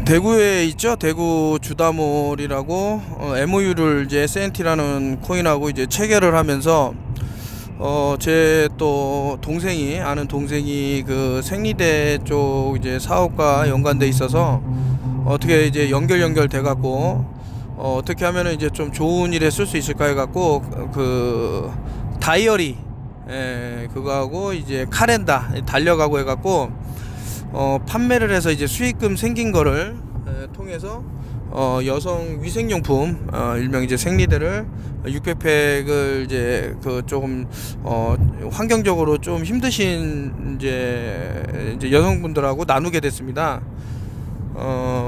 대구에 있죠. 대구 주다몰이라고 MOU를 이제 SNT라는 코인하고 이제 체결을 하면서 제 또 동생이 아는 동생이 그 생리대 쪽 이제 사업과 연관돼 있어서 어떻게 이제 연결돼 갖고 어떻게 하면은 이제 좀 좋은 일에 쓸 수 있을까 해 갖고 그 다이어리 그거하고 이제 카렌다 달려가고 해 갖고 판매를 해서 이제 수익금 생긴 거를 통해서 여성 위생용품 일명 이제 생리대를 600팩을 이제 그 조금 환경적으로 좀 힘드신 이제 여성분들하고 나누게 됐습니다.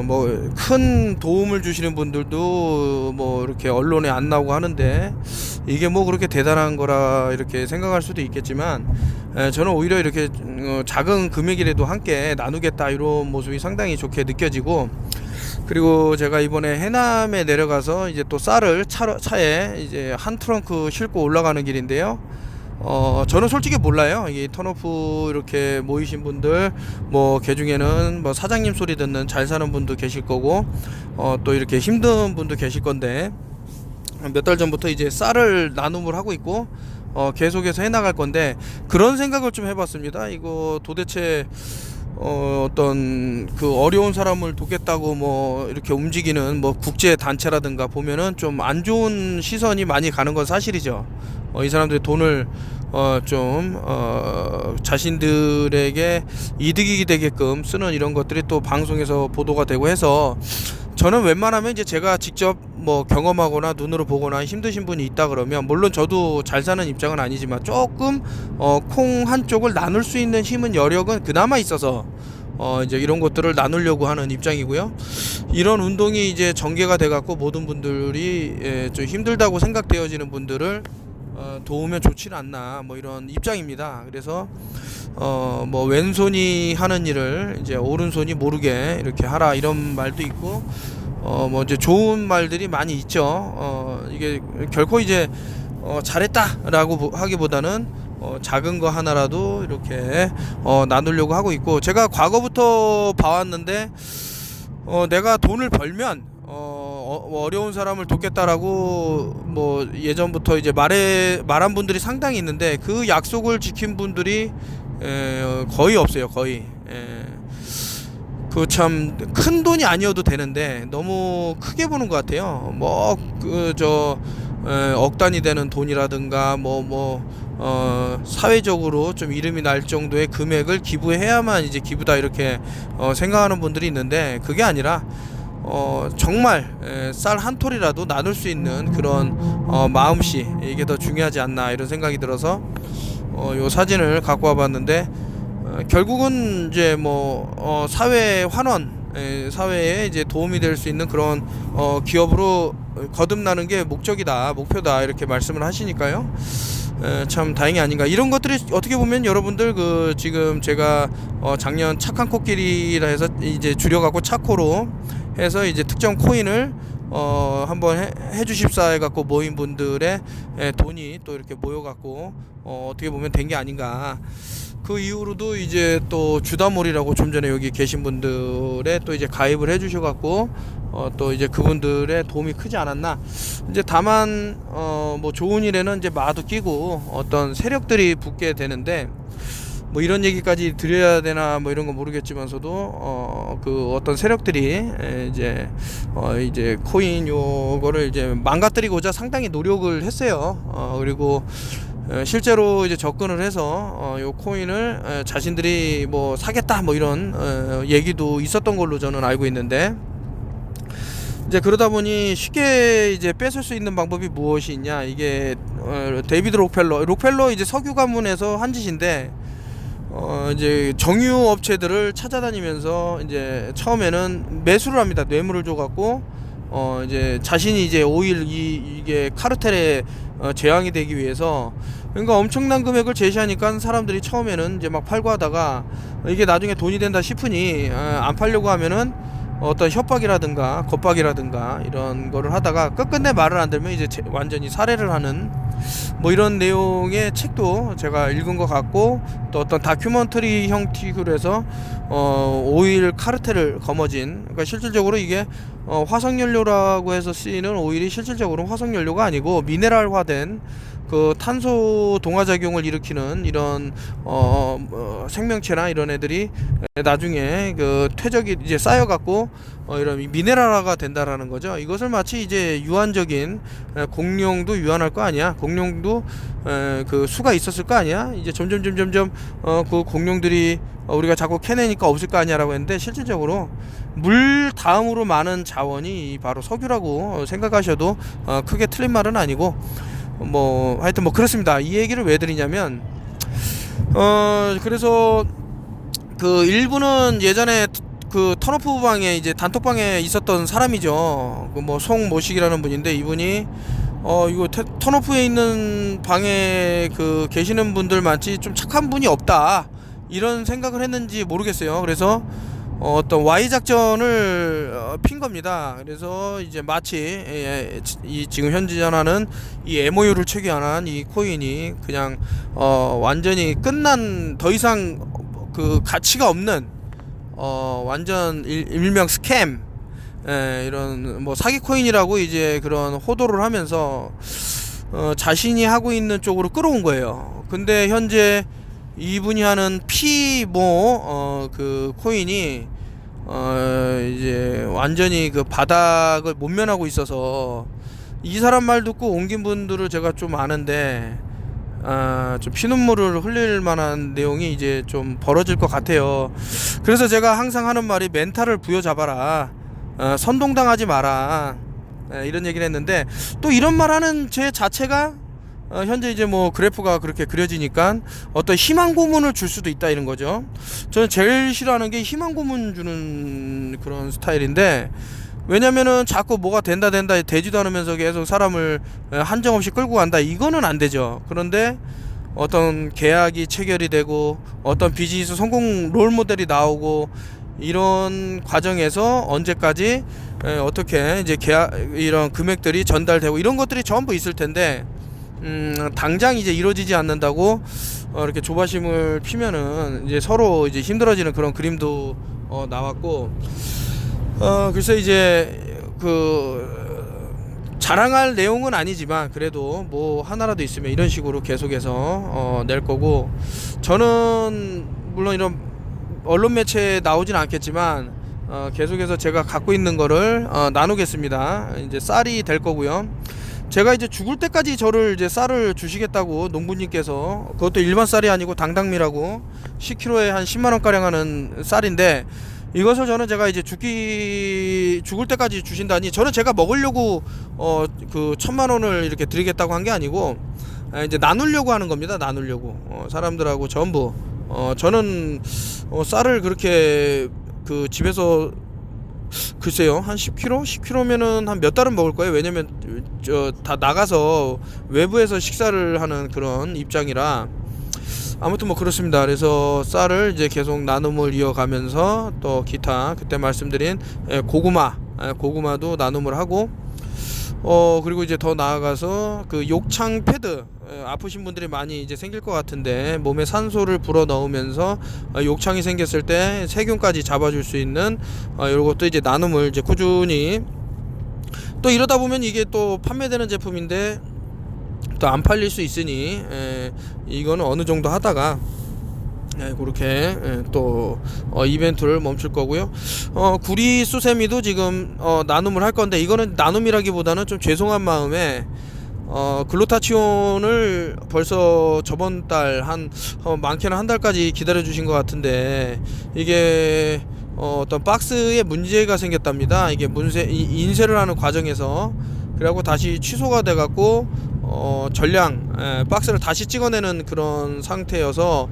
뭐 큰 도움을 주시는 분들도 뭐 이렇게 언론에 안 나오고 하는데 이게 뭐 그렇게 대단한 거라 이렇게 생각할 수도 있겠지만 저는 오히려 이렇게 작은 금액이라도 함께 나누겠다 이런 모습이 상당히 좋게 느껴지고, 그리고 제가 이번에 해남에 내려가서 이제 또 쌀을 차에 이제 한 트렁크 싣고 올라가는 길인데요. 저는 솔직히 몰라요. 이 턴오프 이렇게 모이신 분들, 뭐 개중에는 뭐 사장님 소리 듣는 잘 사는 분도 계실 거고, 또 이렇게 힘든 분도 계실 건데, 몇 달 전부터 이제 쌀을 나눔을 하고 있고, 계속해서 해나갈 건데, 그런 생각을 좀 해봤습니다. 이거 도대체 어떤 그 어려운 사람을 돕겠다고 뭐 이렇게 움직이는 뭐 국제 단체라든가 보면은 좀 안 좋은 시선이 많이 가는 건 사실이죠. 이 사람들이 돈을 자신들에게 이득이 되게끔 쓰는 이런 것들이 또 방송에서 보도가 되고 해서, 저는 웬만하면 이제 제가 직접 뭐 경험하거나 눈으로 보거나 힘드신 분이 있다 그러면, 물론 저도 잘 사는 입장은 아니지만 조금 콩 한쪽을 나눌 수 있는 힘은 여력은 그나마 있어서 이제 이런 것들을 나누려고 하는 입장이고요. 이런 운동이 이제 전개가 돼 갖고 모든 분들이 좀 힘들다고 생각되어지는 분들을 도우면 좋지는 않나, 뭐 이런 입장입니다. 그래서 뭐 왼손이 하는 일을 이제 오른손이 모르게 이렇게 하라, 이런 말도 있고, 뭐 이제 좋은 말들이 많이 있죠. 이게 결코 이제 잘했다라고 하기보다는 작은 거 하나라도 이렇게 나누려고 하고 있고, 제가 과거부터 봐왔는데 내가 돈을 벌면 어려운 사람을 돕겠다라고 뭐 예전부터 이제 말한 분들이 상당히 있는데, 그 약속을 지킨 분들이 거의 없어요. 거의. 그 참 큰 돈이 아니어도 되는데 너무 크게 보는 것 같아요. 뭐 억 단위 되는 돈이라든가 사회적으로 좀 이름이 날 정도의 금액을 기부해야만 이제 기부다 이렇게 생각하는 분들이 있는데, 그게 아니라 정말 쌀 한 톨이라도 나눌 수 있는 그런 마음씨, 이게 더 중요하지 않나 이런 생각이 들어서 요 사진을 갖고 와봤는데, 결국은 이제 뭐 사회 환원, 사회에 이제 도움이 될 수 있는 그런 기업으로 거듭나는 게 목표다 이렇게 말씀을 하시니까요. 참 다행이 아닌가. 이런 것들이 어떻게 보면 여러분들 그 지금 제가 작년 착한 코끼리라 해서 이제 줄여갖고 차코로 해서 이제 특정 코인을 한번 해주십사 해갖고 모인 분들의 돈이 또 이렇게 모여갖고 어떻게 보면 된 게 아닌가. 그 이후로도 이제 또 주다몰이라고 좀 전에 여기 계신 분들의 또 이제 가입을 해주셔갖고 또 이제 그분들의 도움이 크지 않았나. 이제 다만 뭐 좋은 일에는 이제 마도 끼고 어떤 세력들이 붙게 되는데, 뭐 이런 얘기까지 드려야 되나 뭐 이런 거 모르겠지만서도 그 어떤 세력들이 이제 코인 요거를 이제 망가뜨리고자 상당히 노력을 했어요. 그리고 실제로 이제 접근을 해서 요 코인을 자신들이 뭐 사겠다 뭐 이런 얘기도 있었던 걸로 저는 알고 있는데, 이제 그러다 보니 쉽게 이제 뺏을 수 있는 방법이 무엇이 있냐. 이게 데이비드 록펠러 이제 석유 가문에서 한 짓인데, 이제 정유 업체들을 찾아다니면서 이제 처음에는 매수를 합니다. 뇌물을 줘갖고 이제 자신이 이제 오일 이게 카르텔에 제왕이 되기 위해서, 그러니까 엄청난 금액을 제시하니까 사람들이 처음에는 이제 막 팔고 하다가 이게 나중에 돈이 된다 싶으니 안 팔려고 하면은 어떤 협박이라든가 겁박이라든가 이런 거를 하다가 끝끝내 말을 안 들으면 이제 완전히 살해를 하는 뭐 이런 내용의 책도 제가 읽은 것 같고, 또 어떤 다큐멘터리 형식으로 해서 오일 카르텔을 거머쥔, 그러니까 실질적으로 이게 화석연료라고 해서 쓰이는 오일이 실질적으로 화석연료가 아니고 미네랄화된 그 탄소 동화작용을 일으키는 이런 생명체나 이런 애들이 나중에 그 퇴적이 이제 쌓여갖고 이런 미네랄화가 된다라는 거죠. 이것을 마치 이제 유한적인 공룡도 유한할 거 아니야. 공룡도 그 수가 있었을 거 아니야. 이제 점점 그 공룡들이 우리가 자꾸 캐내니까 없을 거 아니야라고 했는데, 실질적으로 물 다음으로 많은 자원이 바로 석유라고 생각하셔도 크게 틀린 말은 아니고, 뭐 하여튼 뭐 그렇습니다. 이 얘기를 왜 드리냐면 그래서 그 일부는 예전에 그 턴오프 방에 이제 단톡방에 있었던 사람이죠. 그 뭐 송모식이라는 분인데, 이분이 이거 턴오프에 있는 방에 그 계시는 분들 많지 좀 착한 분이 없다 이런 생각을 했는지 모르겠어요. 그래서 어떤 Y 작전을 핀 겁니다. 그래서 이제 마치 이 지금 현존하는 이 MOU를 체결한 이 코인이 그냥 완전히 끝난, 더 이상 그 가치가 없는 완전 일명 스캠, 이런 뭐 사기 코인이라고 이제 그런 호도를 하면서 자신이 하고 있는 쪽으로 끌어온 거예요. 근데 현재 이분이 하는 피모 그 코인이 이제 완전히 그 바닥을 못 면하고 있어서, 이 사람 말 듣고 옮긴 분들을 제가 좀 아는데 좀 피눈물을 흘릴 만한 내용이 이제 좀 벌어질 것 같아요. 그래서 제가 항상 하는 말이 멘탈을 부여잡아라, 선동당하지 마라, 이런 얘기를 했는데, 또 이런 말 하는 제 자체가 현재 이제 뭐 그래프가 그렇게 그려지니까 어떤 희망 고문을 줄 수도 있다 이런 거죠. 저는 제일 싫어하는 게 희망 고문 주는 그런 스타일인데, 왜냐면은 자꾸 뭐가 된다 되지도 않으면서 계속 사람을 한정없이 끌고 간다, 이거는 안 되죠. 그런데 어떤 계약이 체결이 되고 어떤 비즈니스 성공 롤 모델이 나오고, 이런 과정에서 언제까지 어떻게 이제 계약 이런 금액들이 전달되고 이런 것들이 전부 있을 텐데, 당장 이제 이루어지지 않는다고 이렇게 조바심을 피면은 이제 서로 이제 힘들어지는 그런 그림도 나왔고, 그래서 이제 그 자랑할 내용은 아니지만 그래도 뭐 하나라도 있으면 이런 식으로 계속해서 낼 거고, 저는 물론 이런 언론 매체에 나오진 않겠지만 계속해서 제가 갖고 있는 거를 나누겠습니다. 이제 쌀이 될 거고요. 제가 이제 죽을 때까지 저를 이제 쌀을 주시겠다고 농부님께서, 그것도 일반 쌀이 아니고 당당미라고 10kg에 한 10만원 가량 하는 쌀인데, 이것을 저는 제가 이제 죽을 때까지 주신다니, 저는 제가 먹으려고 그 1000만원을 이렇게 드리겠다고 한 게 아니고 이제 나누려고 하는 겁니다. 나누려고 사람들하고 전부. 저는 쌀을 그렇게 그 집에서 글쎄요, 한 10kg? 10kg면은 한 몇 달은 먹을 거예요. 왜냐면 다 나가서 외부에서 식사를 하는 그런 입장이라. 아무튼 뭐 그렇습니다. 그래서 쌀을 이제 계속 나눔을 이어가면서, 또 기타 그때 말씀드린 고구마도 나눔을 하고, 그리고 이제 더 나아가서 그 욕창 패드, 아프신 분들이 많이 이제 생길 것 같은데, 몸에 산소를 불어 넣으면서 욕창이 생겼을 때 세균까지 잡아줄 수 있는 이런 것도 이제 나눔을 이제 꾸준히, 또 이러다 보면 이게 또 판매되는 제품인데 또 안 팔릴 수 있으니 이거는 어느 정도 하다가 그렇게 또 이벤트를 멈출 거고요. 구리 수세미도 지금 나눔을 할 건데, 이거는 나눔이라기보다는 좀 죄송한 마음에 글루타치온을 벌써 저번 달 많게는 한 달까지 기다려 주신 것 같은데, 이게 어떤 박스에 문제가 생겼답니다. 이게 인쇄를 하는 과정에서, 그래갖고 다시 취소가 돼갖고 전량 박스를 다시 찍어내는 그런 상태여서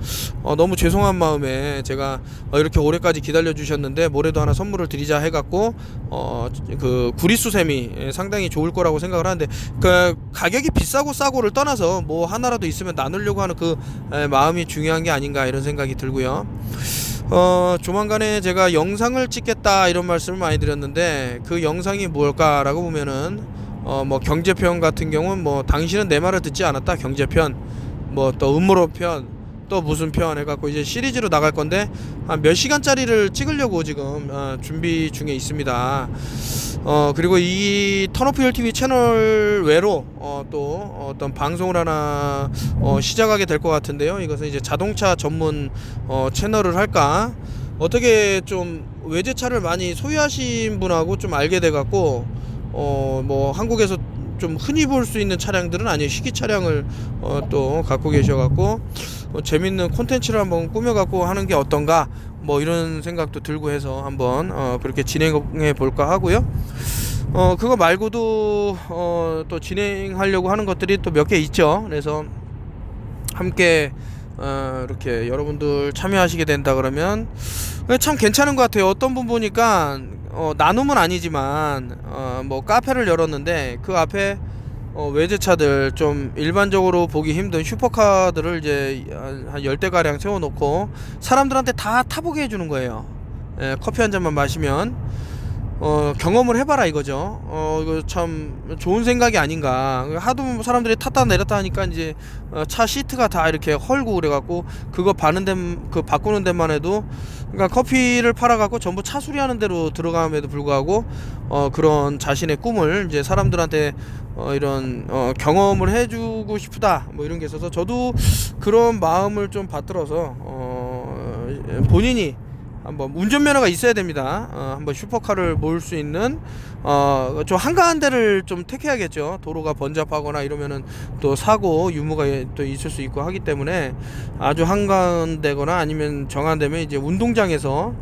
너무 죄송한 마음에 제가 이렇게 오래까지 기다려 주셨는데 뭐래도 하나 선물을 드리자 해갖고 그 구리수세미 상당히 좋을 거라고 생각을 하는데, 그 가격이 비싸고 싸고를 떠나서 뭐 하나라도 있으면 나누려고 하는 그 마음이 중요한 게 아닌가 이런 생각이 들고요. 조만간에 제가 영상을 찍겠다 이런 말씀을 많이 드렸는데, 그 영상이 뭘까라고 보면은 뭐 경제편 같은 경우는 뭐 당신은 내 말을 듣지 않았다 경제편, 뭐 또 음모론 편, 또 무슨 편 해갖고 이제 시리즈로 나갈 건데, 한 몇 시간짜리를 찍으려고 지금 준비 중에 있습니다. 그리고 이 턴오프 TV 채널 외로 또 어떤 방송을 하나 시작하게 될 것 같은데요. 이것은 이제 자동차 전문 채널을 할까, 어떻게 좀 외제차를 많이 소유하신 분하고 좀 알게 돼갖고 뭐 한국에서 좀 흔히 볼 수 있는 차량들은 아니에요. 희귀 차량을 또 갖고 계셔갖고 재밌는 콘텐츠를 한번 꾸며갖고 하는 게 어떤가, 뭐 이런 생각도 들고 해서 한번 그렇게 진행해 볼까 하고요. 그거 말고도 또 진행하려고 하는 것들이 또 몇 개 있죠. 그래서 함께 이렇게 여러분들 참여하시게 된다 그러면 참 괜찮은 것 같아요. 어떤 분 보니까 나눔은 아니지만 뭐 카페를 열었는데, 그 앞에 외제차들 좀 일반적으로 보기 힘든 슈퍼카들을 이제 한 10대가량 세워놓고 사람들한테 다 타보게 해주는 거예요. 커피 한 잔만 마시면 경험을 해봐라 이거죠. 이거 참 좋은 생각이 아닌가. 하도 사람들이 탔다 내렸다 하니까 이제 차 시트가 다 이렇게 헐고 그래갖고, 그거 바꾸는 데만 해도, 그러니까 커피를 팔아갖고 전부 차 수리하는 데로 들어감에도 불구하고 그런 자신의 꿈을 이제 사람들한테 이런 경험을 해주고 싶다, 뭐 이런 게 있어서 저도 그런 마음을 좀 받들어서 본인이 한번 운전면허가 있어야 됩니다. 한번 슈퍼카를 모을 수 있는 좀 한가한 데를 좀 택해야겠죠. 도로가 번잡하거나 이러면은 또 사고 유무가 또 있을 수 있고 하기 때문에, 아주 한가한 데거나 아니면 정한 데면 이제 운동장에서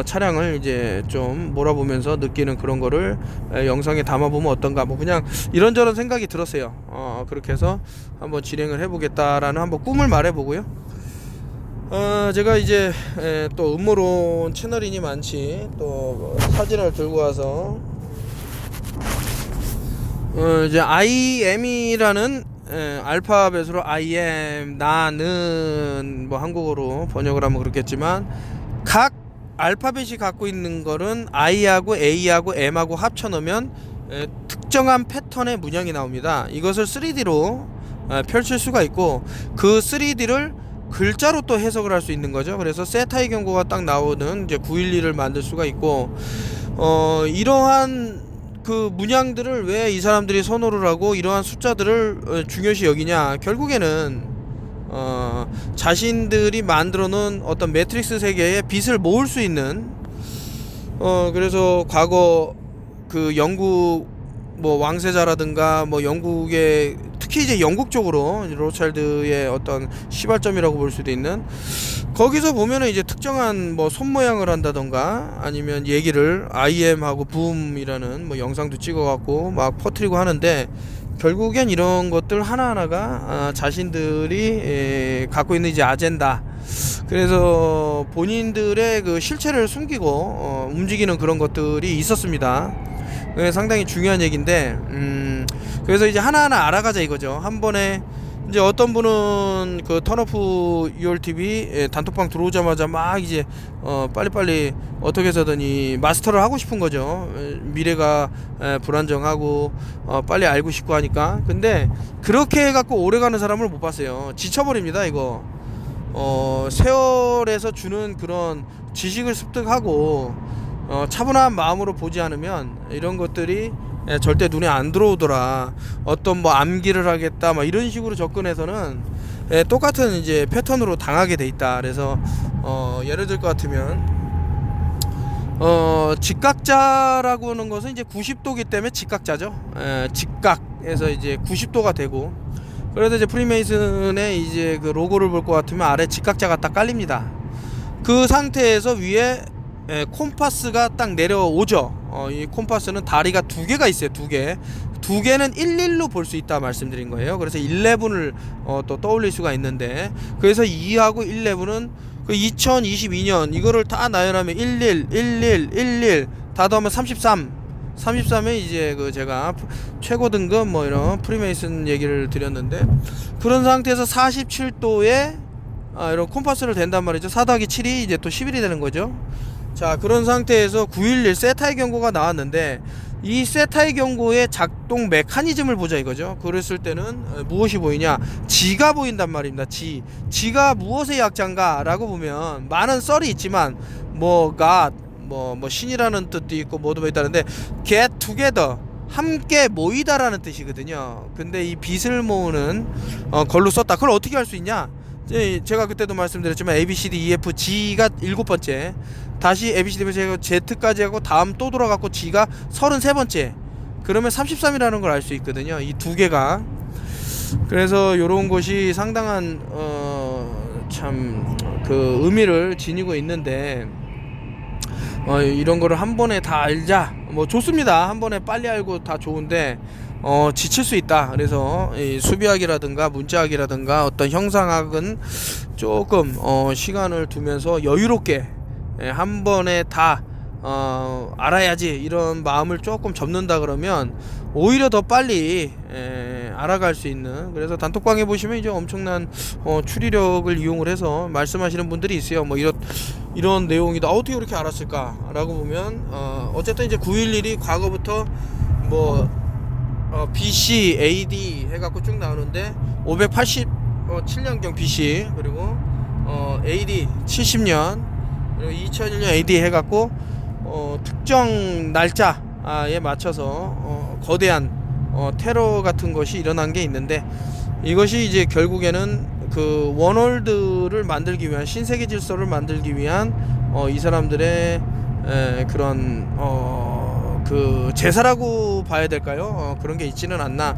차량을 이제 좀 몰아보면서 느끼는 그런 거를 영상에 담아보면 어떤가, 뭐 그냥 이런저런 생각이 들었어요. 그렇게 해서 한번 진행을 해보겠다라는 한번 꿈을 말해보고요. 제가 이제 또 음모론 채널이니 많지, 또 사진을 들고 와서 이제 IM이라는 알파벳으로 IM, 나는, 뭐 한국어로 번역을 하면 그렇겠지만, 각 알파벳이 갖고 있는 거는 I하고 A하고 M하고 합쳐 놓으면 특정한 패턴의 문양이 나옵니다. 이것을 3D로 펼칠 수가 있고, 그 3D를 글자로 또 해석을 할 수 있는 거죠. 그래서 세타의 경고가 딱 나오는 이제 912를 만들 수가 있고, 이러한 그 문양들을 왜 이 사람들이 선호를 하고 이러한 숫자들을 중요시 여기냐, 결국에는 자신들이 만들어 놓은 어떤 매트릭스 세계에 빛을 모을 수 있는, 그래서 과거 그 영국 뭐 왕세자라든가 뭐 영국의, 특히 이제 영국 쪽으로 로차일드의 어떤 시발점이라고 볼 수도 있는, 거기서 보면은 이제 특정한 뭐 손 모양을 한다던가 아니면 얘기를 IM하고 붐이라는 뭐 영상도 찍어갖고 막 퍼뜨리고 하는데, 결국엔 이런 것들 하나하나가 자신들이 갖고 있는 이제 아젠다, 그래서 본인들의 그 실체를 숨기고 움직이는 그런 것들이 있었습니다. 상당히 중요한 얘기인데, 그래서 이제 하나하나 알아가자 이거죠. 한 번에 이제 어떤 분은 그 턴오프 URTV 단톡방 들어오자마자 막 이제 빨리빨리 어떻게 해서든지 마스터를 하고 싶은 거죠. 미래가 불안정하고 빨리 알고 싶고 하니까. 근데 그렇게 해갖고 오래가는 사람을 못 봤어요. 지쳐버립니다 이거. 세월에서 주는 그런 지식을 습득하고 차분한 마음으로 보지 않으면 이런 것들이 절대 눈에 안 들어오더라. 어떤 뭐 암기를 하겠다 막 이런 식으로 접근해서는 똑같은 이제 패턴으로 당하게 돼 있다. 그래서 예를 들 것 같으면 직각자라고 하는 것은 이제 90도기 때문에 직각자죠. 직각에서 이제 90도가 되고, 그래서 이제 프리메이슨의 이제 그 로고를 볼 것 같으면 아래 직각자가 딱 깔립니다. 그 상태에서 위에 콤파스가 딱 내려오죠. 이 콤파스는 다리가 두 개가 있어요. 두 개는 11로 볼 수 있다 말씀드린 거예요. 그래서 11을 또 떠올릴 수가 있는데, 그래서 2하고 11은 그 2022년 이거를 다 나열하면 11 다 더하면 33에 이제 그 제가 최고 등급 뭐 이런 프리메이슨 얘기를 드렸는데, 그런 상태에서 47도에 이런 콤파스를 댄단 말이죠. 4 더하기 7이 이제 또 11이 되는 거죠. 자, 그런 상태에서 911 세타의 경고가 나왔는데, 이 세타의 경고의 작동 메커니즘을 보자 이거죠. 그랬을 때는 무엇이 보이냐? 지가 보인단 말입니다. 지가 무엇의 약자인가 라고 보면 많은 썰이 있지만 뭐 God, 뭐 신이라는 뜻도 있고 뭐도 있다는데, get together, 함께 모이다라는 뜻이거든요. 근데 이 빛을 모으는 걸로 썼다. 그걸 어떻게 할 수 있냐? 제가 그때도 말씀드렸지만 ABCD EF G가 7번째, 다시 ABCD Z까지 하고 다음 또 돌아갔고 G가 33번째, 그러면 33이라는 걸 알 수 있거든요, 이 두 개가. 그래서 요런 것이 상당한 참 그 의미를 지니고 있는데, 이런 거를 한 번에 다 알자, 뭐 좋습니다. 한 번에 빨리 알고 다 좋은데 지칠 수 있다. 그래서 이 수비학이라든가 문자학이라든가 어떤 형상학은 조금 시간을 두면서 여유롭게 한 번에 다 알아야지, 이런 마음을 조금 접는다 그러면 오히려 더 빨리 알아갈 수 있는. 그래서 단톡방에 보시면 이제 엄청난 추리력을 이용을 해서 말씀하시는 분들이 있어요. 뭐 이런 내용이다, 어떻게 그렇게 알았을까 라고 보면 어쨌든 이제 911이 과거부터 뭐 BC, AD 해갖고 쭉 나오는데, 587년경 BC, 그리고 AD 70년, 그리고 2001년 AD 해갖고 특정 날짜에 맞춰서 거대한 테러 같은 것이 일어난 게 있는데, 이것이 이제 결국에는 그 원월드를 만들기 위한, 신세계 질서를 만들기 위한 이 사람들의 그런 그 제사라고 봐야 될까요? 그런 게 있지는 않나.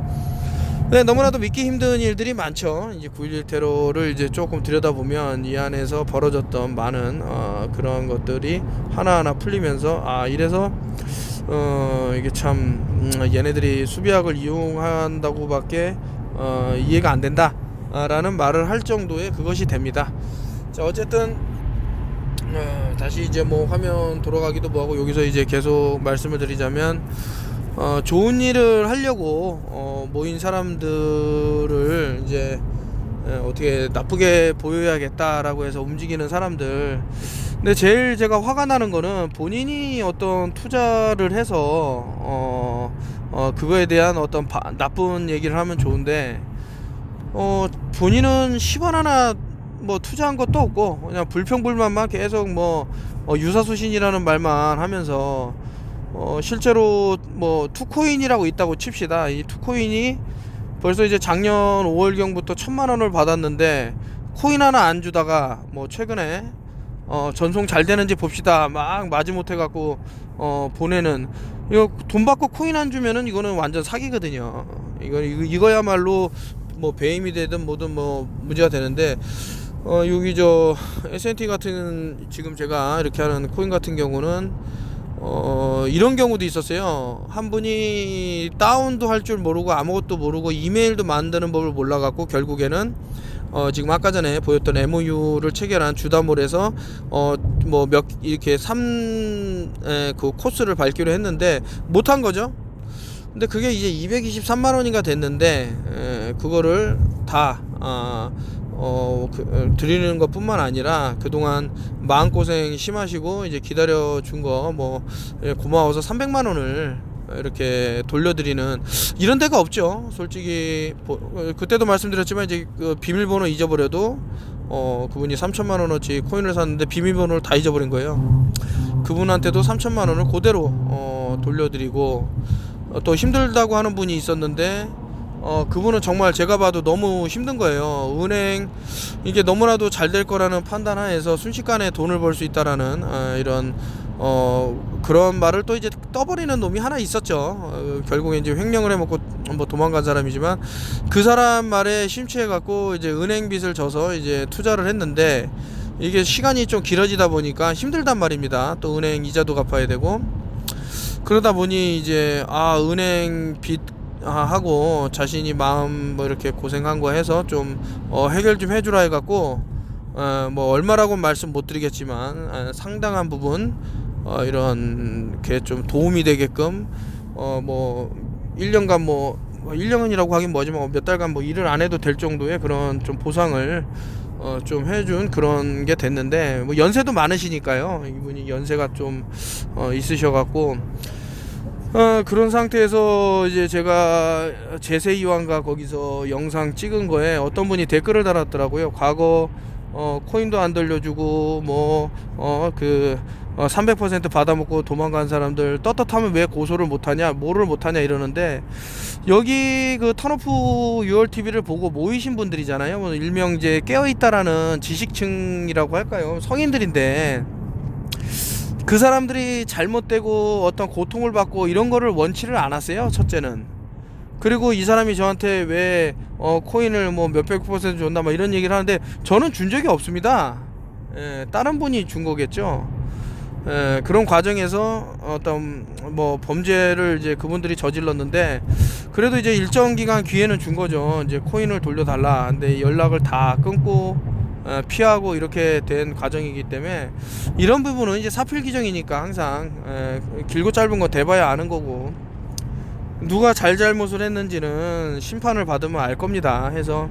네, 너무나도 믿기 힘든 일들이 많죠. 이제 9.11 테러를 이제 조금 들여다보면 이 안에서 벌어졌던 많은 그런 것들이 하나하나 풀리면서, 이래서 이게 참 얘네들이 수비학을 이용한다고밖에 이해가 안 된다 라는 말을 할 정도의 그것이 됩니다. 자, 어쨌든 다시 이제 뭐 화면 돌아가기도 뭐하고, 여기서 이제 계속 말씀을 드리자면, 좋은 일을 하려고 모인 사람들을 이제 어떻게 나쁘게 보여야겠다라고 해서 움직이는 사람들. 근데 제일 제가 화가 나는 거는, 본인이 어떤 투자를 해서 그거에 대한 어떤 나쁜 얘기를 하면 좋은데, 본인은 10원 하나 뭐 투자한 것도 없고 그냥 불평불만만 계속 뭐 유사수신이라는 말만 하면서, 실제로 뭐 투코인이라고 있다고 칩시다. 이 투코인이 벌써 이제 작년 5월경부터 1,000만원을 받았는데, 코인 하나 안 주다가 뭐 최근에 전송 잘 되는지 봅시다 막 마지못해 갖고 보내는, 이거 돈 받고 코인 안 주면은 이거는 완전 사기거든요. 이거야말로 뭐 배임이 되든 뭐든 뭐 문제가 되는데, 여기 저 S&T 같은, 지금 제가 이렇게 하는 코인 같은 경우는 이런 경우도 있었어요. 한 분이 다운도 할 줄 모르고 아무것도 모르고 이메일도 만드는 법을 몰라갖고, 결국에는 지금 아까 전에 보였던 MOU를 체결한 주다몰에서 뭐 이렇게 그 코스를 밟기로 했는데 못한 거죠. 근데 그게 이제 223만원인가 됐는데, 그거를 다 드리는 것 뿐만 아니라 그동안 마음고생 심하시고 이제 기다려준 거 뭐 고마워서 300만원을 이렇게 돌려드리는 이런 데가 없죠. 솔직히 그때도 말씀드렸지만, 이제 그 비밀번호 잊어버려도 그분이 3천만원어치 코인을 샀는데 비밀번호를 다 잊어버린 거예요. 그분한테도 3천만원을 그대로 돌려드리고, 또 힘들다고 하는 분이 있었는데, 그분은 정말 제가 봐도 너무 힘든 거예요. 은행 이게 너무나도 잘 될 거라는 판단하에서 순식간에 돈을 벌 수 있다라는 이런 그런 말을 또 이제 떠버리는 놈이 하나 있었죠. 결국에 이제 횡령을 해먹고 뭐 도망간 사람이지만, 그 사람 말에 심취해 갖고 이제 은행 빚을 져서 이제 투자를 했는데, 이게 시간이 좀 길어지다 보니까 힘들단 말입니다. 또 은행 이자도 갚아야 되고, 그러다 보니 이제 은행 빚 하고 자신이 마음 뭐 이렇게 고생한 거 해서 좀 해결 좀 해주라 해갖고, 뭐 얼마라고 말씀 못 드리겠지만 상당한 부분 이런 게 좀 도움이 되게끔 뭐 1년간 뭐 1년이라고 하긴 뭐지만 몇 달간 뭐 일을 안 해도 될 정도의 그런 좀 보상을 좀 해준 그런 게 됐는데, 뭐 연세도 많으시니까요. 이분이 연세가 좀 있으셔갖고 그런 상태에서 이제 제가 제세이왕과 거기서 영상 찍은 거에 어떤 분이 댓글을 달았더라고요. 과거 코인도 안 돌려주고 300% 받아먹고 도망간 사람들 떳떳하면 왜 고소를 못하냐, 뭐를 못하냐 이러는데, 여기 그 턴오프 URTV를 보고 모이신 분들이잖아요. 뭐 일명 이제 깨어있다라는 지식층이라고 할까요, 성인들인데, 그 사람들이 잘못되고 어떤 고통을 받고 이런 거를 원치를 않았어요, 첫째는. 그리고 이 사람이 저한테 왜 코인을 뭐 몇백 퍼센트 줬나 막 이런 얘기를 하는데, 저는 준 적이 없습니다. 다른 분이 준 거겠죠. 그런 과정에서 어떤 뭐 범죄를 이제 그분들이 저질렀는데, 그래도 이제 일정 기간 기회는 준 거죠. 이제 코인을 돌려달라. 근데 연락을 다 끊고 피하고 이렇게 된 과정이기 때문에, 이런 부분은 이제 사필 규정이니까 항상 길고 짧은 거 대봐야 아는 거고, 누가 잘못을 했는지는 심판을 받으면 알 겁니다. 해서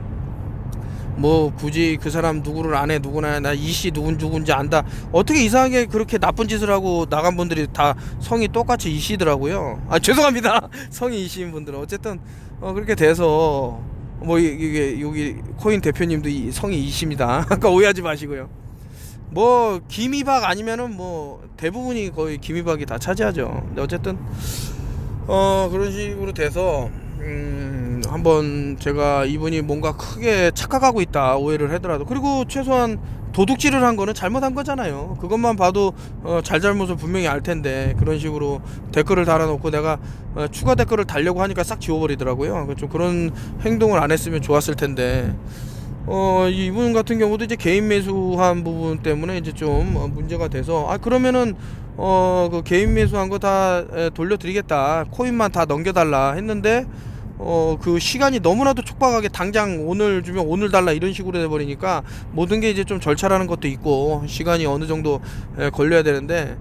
뭐 굳이 그 사람 누구를 안 해, 누구나 나 이씨 누군지 안다, 어떻게 이상하게 그렇게 나쁜 짓을 하고 나간 분들이 다 성이 똑같이 이씨더라고요. 죄송합니다. 성이 이씨인 분들은 어쨌든 그렇게 돼서 뭐 이게 여기 코인 대표님도 성이 이씨입니다. 아까 오해하지 마시고요. 뭐 김이박 아니면은 뭐 대부분이 거의 김이박이 다 차지하죠. 근데 어쨌든 그런 식으로 돼서 한번 제가 이분이 뭔가 크게 착각하고 있다 오해를 하더라도, 그리고 최소한 도둑질을 한 거는 잘못한 거잖아요. 그것만 봐도 잘잘못을 분명히 알 텐데, 그런 식으로 댓글을 달아놓고 내가 추가 댓글을 달려고 하니까 싹 지워버리더라고요. 좀 그런 행동을 안 했으면 좋았을 텐데, 이분 같은 경우도 이제 개인 매수한 부분 때문에 이제 좀 문제가 돼서, 그러면은 그 개인 매수한 거 다 돌려드리겠다, 코인만 다 넘겨달라 했는데, 그 시간이 너무나도 촉박하게 당장 오늘 주면 오늘 달라 이런 식으로 돼버리니까, 모든 게 이제 좀 절차라는 것도 있고 시간이 어느 정도 걸려야 되는데,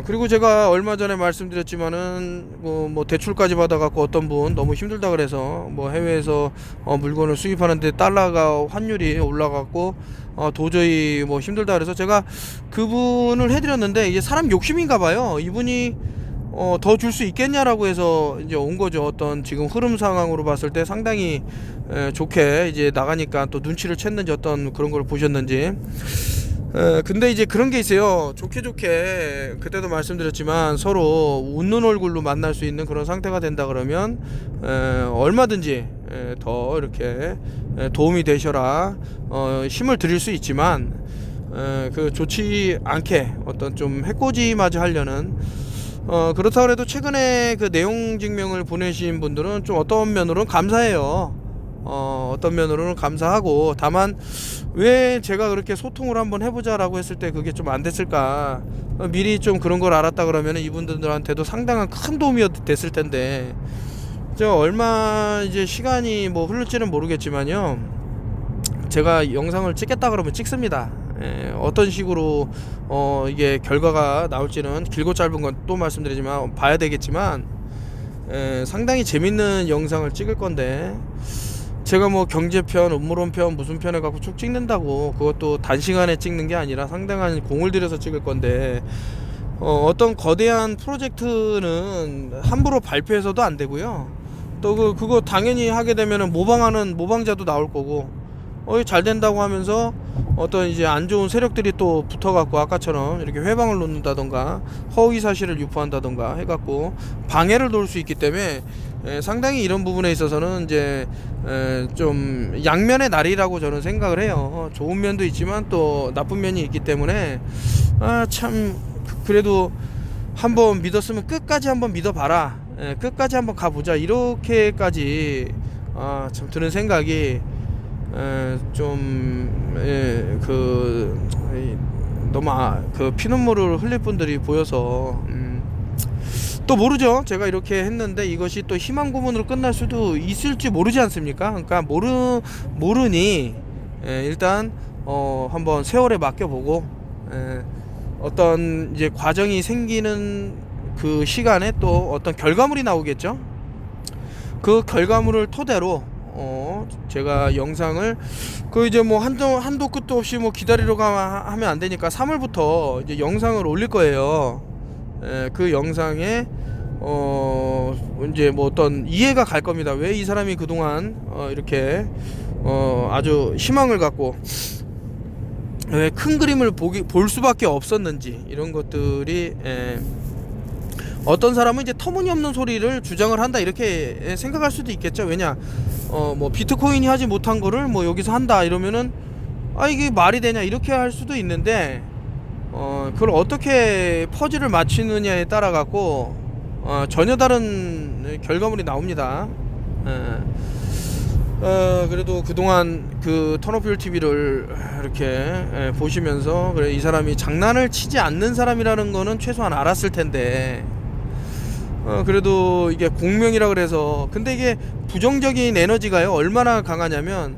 그리고 제가 얼마 전에 말씀드렸지만은 뭐 대출까지 받아갖고 어떤 분 너무 힘들다 그래서 뭐 해외에서 물건을 수입하는데 달러가 환율이 올라갔고 도저히 뭐 힘들다 그래서 제가 그분을 해드렸는데, 이게 사람 욕심인가 봐요. 이분이 더 줄 수 있겠냐라고 해서 이제 온 거죠. 어떤 지금 흐름 상황으로 봤을 때 상당히 좋게 이제 나가니까 또 눈치를 챘는지 어떤 그런 걸 보셨는지. 근데 이제 그런 게 있어요. 좋게 그때도 말씀드렸지만, 서로 웃는 얼굴로 만날 수 있는 그런 상태가 된다 그러면 얼마든지 더 이렇게 도움이 되셔라 힘을 드릴 수 있지만, 그 좋지 않게 어떤 좀 해코지마저 하려는, 그렇다고 해도 최근에 그 내용 증명을 보내신 분들은 좀 어떤 면으로는 감사해요. 어떤 면으로는 감사하고, 다만 왜 제가 그렇게 소통을 한번 해보자라고 했을 때 그게 좀 안 됐을까, 미리 좀 그런 걸 알았다 그러면 이분들한테도 상당한 큰 도움이 됐을 텐데, 저 얼마 이제 시간이 뭐 흐를지는 모르겠지만요, 제가 영상을 찍겠다 그러면 찍습니다. 어떤 식으로 이게 결과가 나올지는 길고 짧은 건 또 말씀드리지만 봐야 되겠지만, 상당히 재밌는 영상을 찍을 건데, 제가 뭐 경제편, 음모론편 무슨 편에 갖고 쭉 찍는다고 그것도 단시간에 찍는 게 아니라 상당한 공을 들여서 찍을 건데, 어떤 거대한 프로젝트는 함부로 발표해서도 안 되고요. 또 그거 당연히 하게 되면은 모방하는 모방자도 나올 거고, 잘 된다고 하면서 어떤 이제 안 좋은 세력들이 또 붙어갖고 아까처럼 이렇게 회방을 놓는다던가 허위 사실을 유포한다던가 해갖고 방해를 놓을 수 있기 때문에, 상당히 이런 부분에 있어서는 이제 좀 양면의 날이라고 저는 생각을 해요. 좋은 면도 있지만 또 나쁜 면이 있기 때문에, 참 그래도 한번 믿었으면 끝까지 한번 믿어봐라, 끝까지 한번 가보자, 이렇게까지 참 드는 생각이 너무 그 피눈물을 흘릴 분들이 보여서, 또 모르죠. 제가 이렇게 했는데 이것이 또 희망 고문으로 끝날 수도 있을지 모르지 않습니까? 그러니까 모르니 일단 한번 세월에 맡겨보고, 어떤 이제 과정이 생기는 그 시간에 또 어떤 결과물이 나오겠죠. 그 결과물을 토대로 제가 영상을 그 이제 뭐 한도 끝도 없이 뭐 기다리려고 하면 안 되니까 3월부터 이제 영상을 올릴 거예요. 그 영상에 이제 뭐 어떤 이해가 갈 겁니다. 왜 이 사람이 그동안 이렇게 아주 희망을 갖고 왜 큰 그림을 볼 수밖에 없었는지, 이런 것들이 어떤 사람은 이제 터무니없는 소리를 주장을 한다 이렇게 생각할 수도 있겠죠. 왜냐, 뭐 비트코인이 하지 못한 거를 뭐 여기서 한다 이러면은 이게 말이 되냐 이렇게 할 수도 있는데, 그걸 어떻게 퍼즐을 맞추느냐에 따라 갖고 전혀 다른 결과물이 나옵니다. 그래도 그동안 그 턴오프 TV를 이렇게 보시면서, 그래 이 사람이 장난을 치지 않는 사람이라는 거는 최소한 알았을 텐데, 그래도 이게 공명이라 그래서. 근데 이게 부정적인 에너지가요 얼마나 강하냐면,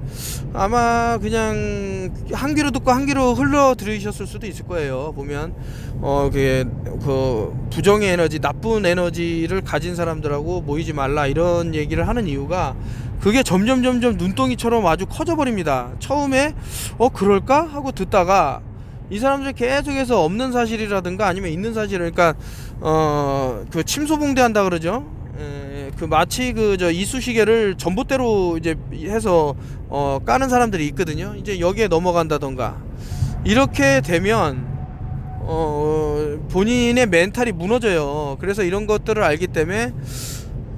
아마 그냥 한 귀로 듣고 한 귀로 흘러 들으셨을 수도 있을 거예요. 보면 그게 그 부정의 에너지, 나쁜 에너지를 가진 사람들하고 모이지 말라 이런 얘기를 하는 이유가, 그게 점점 눈덩이처럼 아주 커져 버립니다. 처음에 그럴까 하고 듣다가 이 사람들이 계속해서 없는 사실이라든가 아니면 있는 사실을, 그러니까 그 침소봉대 한다 그러죠. 그 마치 그 저 이쑤시개를 전봇대로 이제 해서 까는 사람들이 있거든요. 이제 여기에 넘어간다던가 이렇게 되면 본인의 멘탈이 무너져요. 그래서 이런 것들을 알기 때문에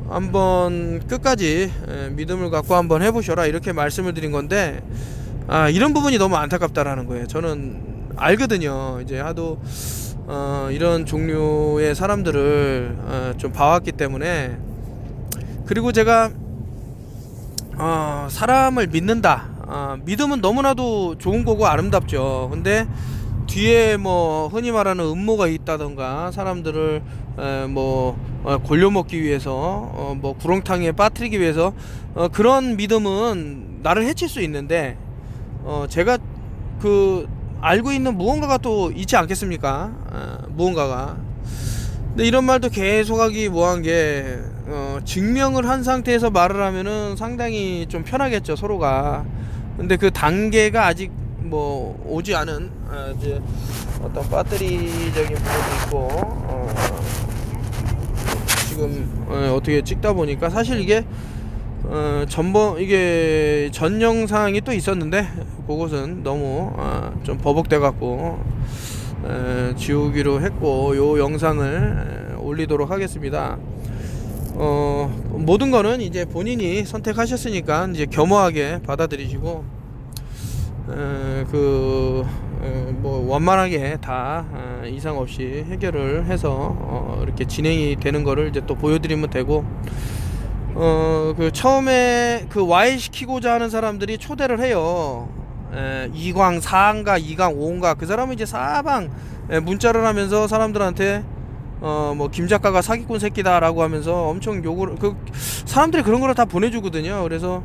한번 끝까지 믿음을 갖고 한번 해보셔라 이렇게 말씀을 드린 건데, 이런 부분이 너무 안타깝다라는 거예요. 저는 알거든요. 이제 하도 이런 종류의 사람들을 좀 봐왔기 때문에. 그리고 제가 사람을 믿는다, 믿음은 너무나도 좋은 거고 아름답죠. 근데 뒤에 뭐 흔히 말하는 음모가 있다던가, 사람들을 뭐 골려먹기 위해서 뭐 구렁텅이에 빠뜨리기 위해서 그런 믿음은 나를 해칠 수 있는데, 제가 그 알고 있는 무언가가 또 있지 않겠습니까? 무언가가. 근데 이런 말도 계속하기 뭐한 게, 증명을 한 상태에서 말을 하면은 상당히 좀 편하겠죠, 서로가. 근데 그 단계가 아직 뭐 오지 않은 이제 어떤 배터리적인 부분도 있고, 지금 어떻게 찍다 보니까 사실 이게 이게 전 영상이 또 있었는데 그것은 너무 좀 버벅대 갖고 지우기로 했고, 요 영상을 올리도록 하겠습니다. 모든 거는 이제 본인이 선택하셨으니까 이제 겸허하게 받아들이시고, 뭐 원만하게 다 이상 없이 해결을 해서 이렇게 진행이 되는 거를 이제 또 보여드리면 되고, 그 처음에 그 와해 시키고자 하는 사람들이 초대를 해요. 2강 4인가 2강 5인가, 그 사람은 이제 사방 문자를 하면서 사람들한테 뭐 김 작가가 사기꾼 새끼다라고 하면서 엄청 욕을, 그 사람들이 그런 거를 다 보내주거든요. 그래서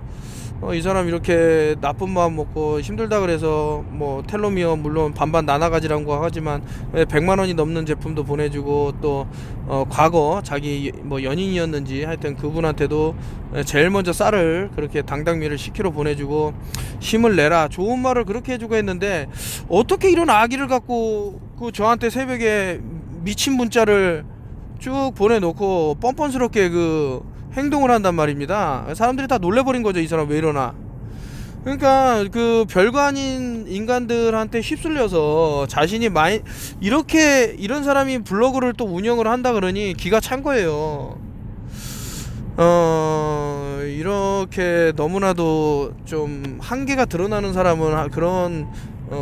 이 사람 이렇게 나쁜 마음 먹고 힘들다 그래서 뭐 텔로미어 물론 반반 나눠가지라는 거 하지만 100만 원이 넘는 제품도 보내주고, 또 과거 자기 뭐 연인이었는지 하여튼 그분한테도 제일 먼저 쌀을 그렇게 당당미를 10kg 보내주고 힘을 내라 좋은 말을 그렇게 해주고 했는데, 어떻게 이런 아기를 갖고 그 저한테 새벽에 미친 문자를 쭉 보내놓고 뻔뻔스럽게 그 행동을 한단 말입니다. 사람들이 다 놀래버린 거죠. 이 사람 왜 이러나. 그러니까 그 별거 아닌 인간들한테 휩쓸려서 자신이 이렇게 이런 사람이 블로그를 또 운영을 한다 그러니 기가 찬 거예요. 이렇게 너무나도 좀 한계가 드러나는 사람은 그런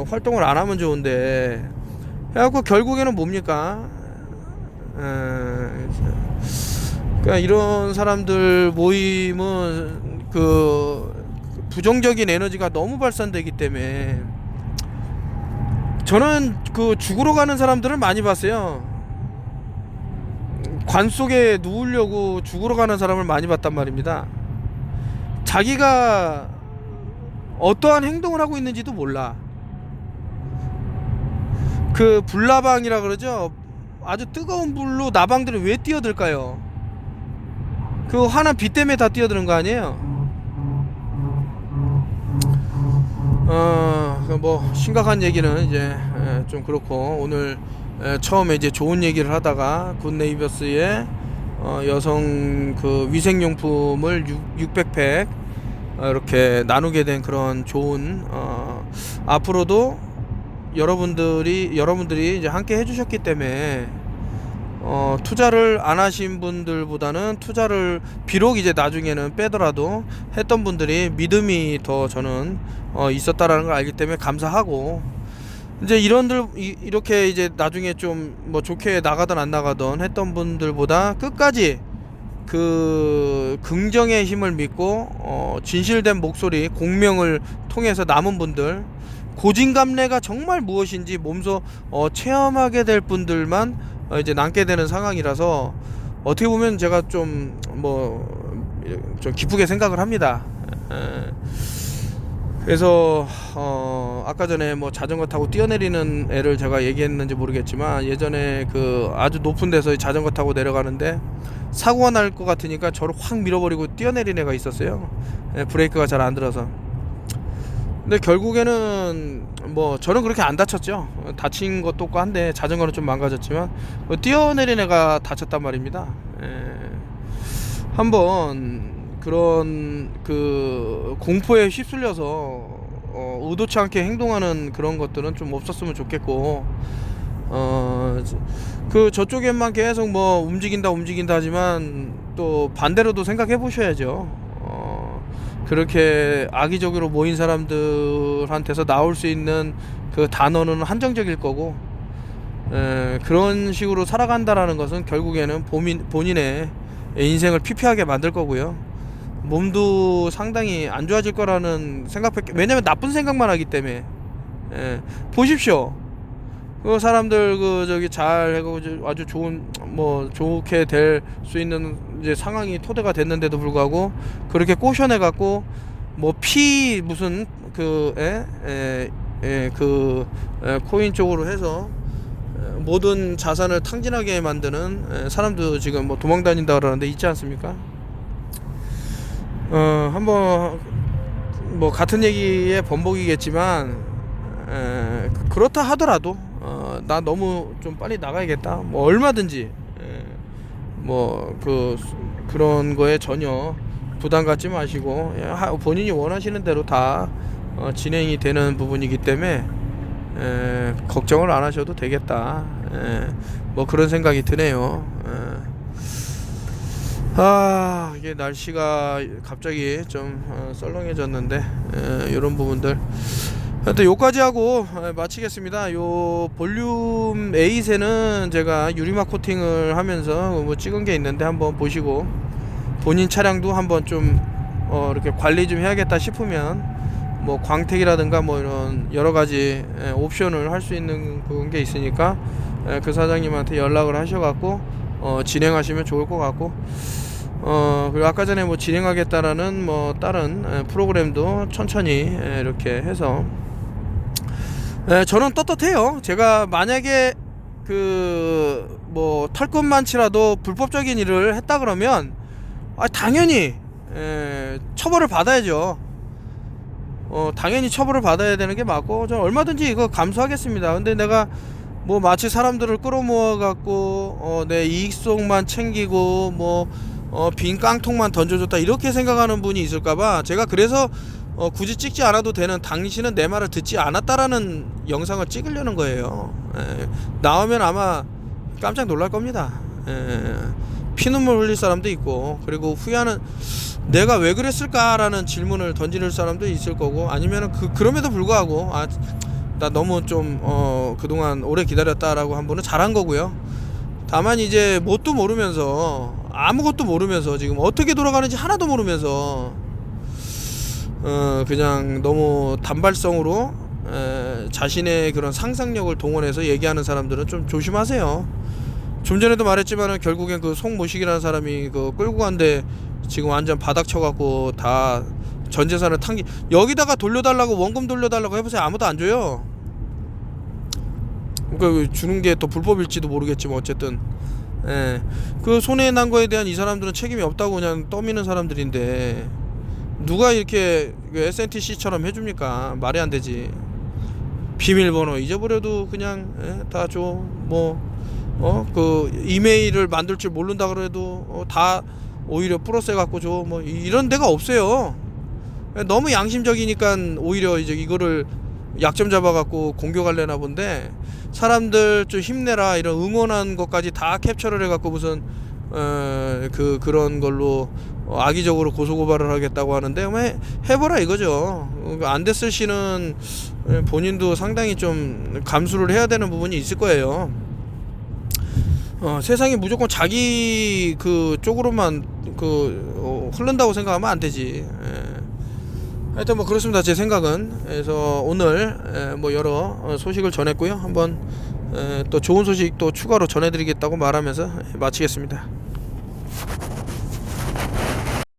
활동을 안 하면 좋은데, 그래갖고 결국에는 뭡니까? 그러니까 이런 사람들 모임은 그 부정적인 에너지가 너무 발산되기 때문에, 저는 그 죽으러 가는 사람들을 많이 봤어요. 관 속에 누우려고 죽으러 가는 사람을 많이 봤단 말입니다. 자기가 어떠한 행동을 하고 있는지도 몰라. 그 불나방이라 그러죠. 아주 뜨거운 불로 나방들이 왜 뛰어들까요? 그 환한 빛 때문에 다 뛰어드는 거 아니에요? 뭐 심각한 얘기는 이제 좀 그렇고, 오늘 처음에 이제 좋은 얘기를 하다가 굿네이버스의 여성 그 위생용품을 600팩 이렇게 나누게 된 그런 좋은, 앞으로도 여러분들이 이제 함께 해주셨기 때문에 투자를 안 하신 분들보다는 투자를 비록 이제 나중에는 빼더라도 했던 분들이 믿음이 더 저는 있었다라는 걸 알기 때문에 감사하고, 이제 이렇게 이제 나중에 좀 뭐 좋게 나가든 안 나가든 했던 분들보다 끝까지 그 긍정의 힘을 믿고 진실된 목소리 공명을 통해서 남은 분들, 고진감래가 정말 무엇인지 몸소 체험하게 될 분들만 이제 남게 되는 상황이라서, 어떻게 보면 제가 좀 좀 기쁘게 생각을 합니다. 그래서 아까 전에 뭐 자전거 타고 뛰어내리는 애를 제가 얘기했는지 모르겠지만, 예전에 그 아주 높은 데서 자전거 타고 내려가는데 사고가 날 것 같으니까 저를 확 밀어버리고 뛰어내린 애가 있었어요. 브레이크가 잘 안 들어서. 근데 결국에는 뭐 저는 그렇게 안 다쳤죠. 다친 것도 없고 한데 자전거는 좀 망가졌지만 뛰어내린 애가 다쳤단 말입니다. 한번 그런 그 공포에 휩쓸려서 의도치 않게 행동하는 그런 것들은 좀 없었으면 좋겠고, 그 저쪽에만 계속 뭐 움직인다 하지만 또 반대로도 생각해 보셔야죠. 그렇게 악의적으로 모인 사람들한테서 나올 수 있는 그 단어는 한정적일 거고, 그런 식으로 살아간다라는 것은 결국에는 본인의 인생을 피폐하게 만들 거고요. 몸도 상당히 안 좋아질 거라는 생각밖에, 왜냐면 나쁜 생각만 하기 때문에. 보십시오. 그 사람들 그 저기 잘 해고 아주 좋은 뭐 좋게 될 수 있는 이제 상황이 토대가 됐는데도 불구하고 그렇게 꼬셔내 갖고 뭐 무슨 코인 쪽으로 해서 모든 자산을 탕진하게 만드는 사람도 지금 뭐 도망 다닌다 그러는데 있지 않습니까? 한번 뭐 같은 얘기의 번복이겠지만, 그렇다 하더라도 나 너무 좀 빨리 나가야겠다, 뭐 얼마든지 뭐 그런 거에 전혀 부담 갖지 마시고 본인이 원하시는 대로 다 진행이 되는 부분이기 때문에 걱정을 안 하셔도 되겠다, 뭐 그런 생각이 드네요. 이게 날씨가 갑자기 좀 썰렁해졌는데, 이런 부분들 하여튼 요까지 하고 마치겠습니다. 요 볼륨 8에는 제가 유리막 코팅을 하면서 뭐 찍은 게 있는데 한번 보시고, 본인 차량도 한번 좀 이렇게 관리 좀 해야겠다 싶으면 뭐 광택이라든가 뭐 이런 여러가지 옵션을 할 수 있는 그런 게 있으니까 그 사장님한테 연락을 하셔갖고 진행하시면 좋을 것 같고, 그리고 아까 전에 뭐 진행하겠다라는 뭐 다른 프로그램도 천천히 이렇게 해서, 저는 떳떳해요. 제가 만약에 그 뭐 털끝만치라도 불법적인 일을 했다 그러면 당연히 처벌을 받아야죠. 당연히 처벌을 받아야 되는 게 맞고, 저는 얼마든지 이거 감수하겠습니다. 근데 내가 뭐 마치 사람들을 끌어모아 갖고 내 이익속만 챙기고 뭐 빈 깡통만 던져줬다 이렇게 생각하는 분이 있을까봐, 제가 그래서 굳이 찍지 않아도 되는 당신은 내 말을 듣지 않았다라는 영상을 찍으려는 거예요. 나오면 아마 깜짝 놀랄 겁니다. 피눈물 흘릴 사람도 있고, 그리고 후회하는, 내가 왜 그랬을까라는 질문을 던지는 사람도 있을 거고, 아니면은 그럼에도 불구하고 나 너무 좀 그동안 오래 기다렸다라고 한 분은 잘한 거고요. 다만 이제 뭣도 모르면서, 아무것도 모르면서, 지금 어떻게 돌아가는지 하나도 모르면서 그냥 너무 단발성으로 자신의 그런 상상력을 동원해서 얘기하는 사람들은 좀 조심하세요. 좀 전에도 말했지만은 결국엔 그 송모식이라는 사람이 그 끌고 간데 지금 완전 바닥 쳐갖고 다 전 재산을 여기다가 돌려달라고, 원금 돌려달라고 해보세요. 아무도 안 줘요. 그러니까 주는 게 더 불법일지도 모르겠지만 어쨌든 그 손해 난 거에 대한 이 사람들은 책임이 없다고 그냥 떠미는 사람들인데, 누가 이렇게 SNTC처럼 해줍니까? 말이 안 되지. 비밀번호 잊어버려도 그냥 다 줘. 뭐 그 이메일을 만들 줄 모른다 그래도 다 오히려 플러스 해갖고 줘. 뭐 이런 데가 없어요. 너무 양심적이니까 오히려 이제 이거를 약점 잡아갖고 공격하려나 본데, 사람들 좀 힘내라 이런 응원한 것까지 다 캡처를 해갖고 무슨 그런 걸로 악의적으로 고소고발을 하겠다고 하는데, 해보라 이거죠. 안 됐을 시는 본인도 상당히 좀 감수를 해야 되는 부분이 있을 거예요. 세상이 무조건 자기 그 쪽으로만 흐른다고 생각하면 안 되지. 하여튼 뭐 그렇습니다, 제 생각은. 그래서 오늘 뭐 여러 소식을 전했고요. 한번 또 좋은 소식 또 추가로 전해드리겠다고 말하면서 마치겠습니다.